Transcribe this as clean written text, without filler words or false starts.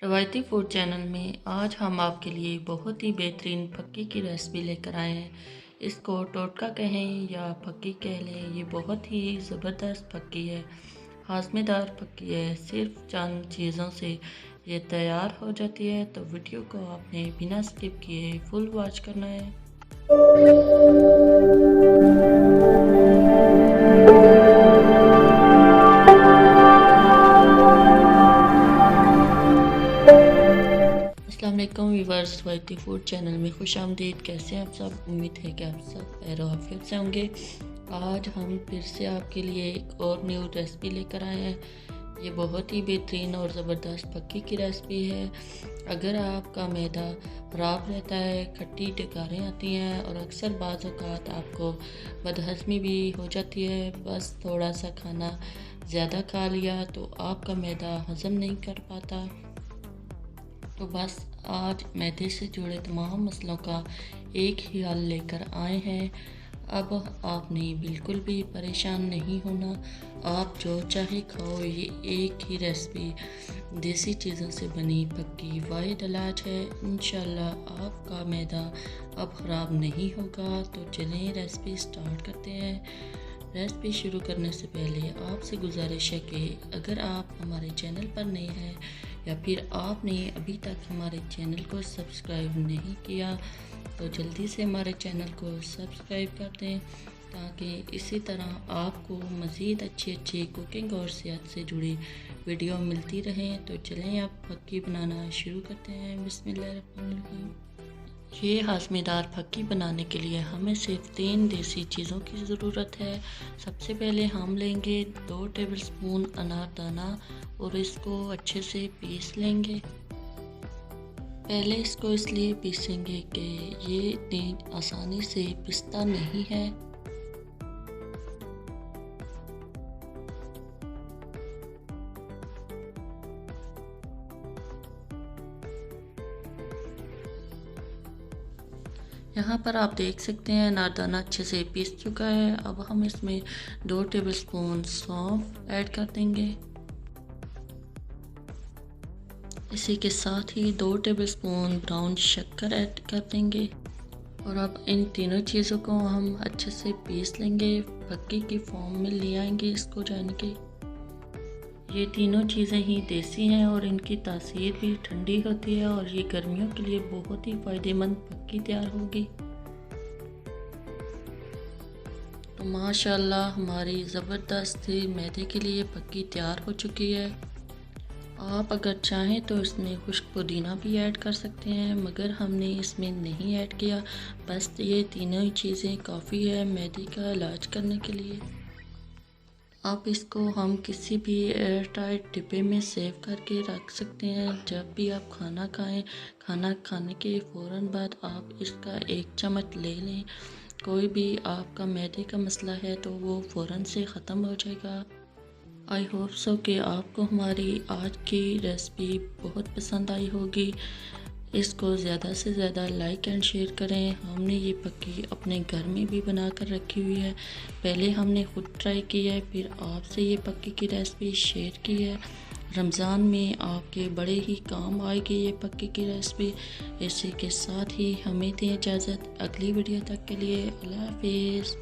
रवायती food channel में आज हम आपके लिए बहुत ही बेहतरीन फक्की की रेसिपी लेकर आए हैं। इसको टोटका कहें या फक्की कह लें, ये बहुत ही ज़बरदस्त फक्की है। हाज़मेदार फक्की है, सिर्फ चंद चीज़ों से ये तैयार हो जाती है। तो वीडियो को आपने बिना स्किप किए फुल वॉच करना है। अस्सलाम वालेकुम व्यूअर्स, रवायती फूड चैनल में खुश आमदीद। कैसे हैं आप सब? उम्मीद है कि आप सब खैर आफियत से होंगे। आज हम फिर से आपके लिए एक और न्यू रेसिपी लेकर आए हैं। ये बहुत ही बेहतरीन और ज़बरदस्त फक्की की रेसिपी है। अगर आपका मैदा ख़राब रहता है, खट्टी डकारें आती हैं और अक्सर बाज़ औक़ात आपको बदहज़मी भी हो जाती है, बस थोड़ा सा खाना ज़्यादा खा लिया तो आपका मैदा हज़म नहीं कर पाता, तो बस आज मैदे से जुड़े तमाम मसलों का एक ही हल लेकर आए हैं। अब आपने बिल्कुल भी परेशान नहीं होना। आप जो चाहे खाओ, ये एक ही रेसिपी देसी चीज़ों से बनी पक्की वाहिद इलाज है। इंशाल्लाह आपका मैदा अब ख़राब नहीं होगा। तो चलें रेसिपी स्टार्ट करते हैं। रेसिपी शुरू करने से पहले आपसे गुजारिश है कि अगर आप हमारे चैनल पर नए हैं या फिर आपने अभी तक हमारे चैनल को सब्सक्राइब नहीं किया तो जल्दी से हमारे चैनल को सब्सक्राइब कर दें, ताकि इसी तरह आपको मज़ीद अच्छी कुकिंग और सेहत से जुड़ी वीडियो मिलती रहें। तो चलें आप फक्की बनाना शुरू करते हैं। बिस्मिल्लाहिर्रहमानिर्रहीम। ये हाज़मेदार फक्की बनाने के लिए हमें सिर्फ 3 देसी चीज़ों की ज़रूरत है। सबसे पहले हम लेंगे 2 टेबलस्पून अनारदाना और इसको अच्छे से पीस लेंगे। पहले इसको इसलिए पीसेंगे कि ये इतनी आसानी से पिसता नहीं है। यहाँ पर आप देख सकते हैं अनारदाना अच्छे से पीस चुका है। अब हम इसमें 2 टेबलस्पून सौंफ ऐड कर देंगे। इसी के साथ ही 2 टेबलस्पून ब्राउन शक्कर ऐड कर देंगे। और अब इन तीनों चीज़ों को हम अच्छे से पीस लेंगे, फक्की की फॉर्म में ले आएंगे इसको जान के। ये तीनों चीज़ें ही देसी हैं और इनकी तासीर भी ठंडी होती है और ये गर्मियों के लिए बहुत ही फ़ायदेमंद फक्की तैयार होगी। तो माशाल्लाह हमारी ज़बरदस्त मैदे के लिए फक्की तैयार हो चुकी है। आप अगर चाहें तो इसमें खुश्क पुदीना भी ऐड कर सकते हैं, मगर हमने इसमें नहीं ऐड किया। बस ये तीनों ही चीज़ें काफ़ी है मैदे का इलाज करने के लिए। अब इसको हम किसी भी एयर टाइट डिब्बे में सेव करके रख सकते हैं। जब भी आप खाना खाएं, खाना खाने के फ़ौरन बाद आप इसका 1 चम्मच ले लें। कोई भी आपका मैदे का मसला है तो वो फ़ौरन से ख़त्म हो जाएगा। आई होप सो कि आपको हमारी आज की रेसिपी बहुत पसंद आई होगी। इसको ज़्यादा से ज़्यादा लाइक एंड शेयर करें। हमने ये पक्की अपने घर में भी बना कर रखी हुई है। पहले हमने ख़ुद ट्राई की है, फिर आपसे ये पक्की की रेसिपी शेयर की है। रमज़ान में आपके बड़े ही काम आएगी ये पक्की की रेसिपी। इसी के साथ ही हमें दें इजाज़त। अगली वीडियो तक के लिए अल्लाह हाफिज़।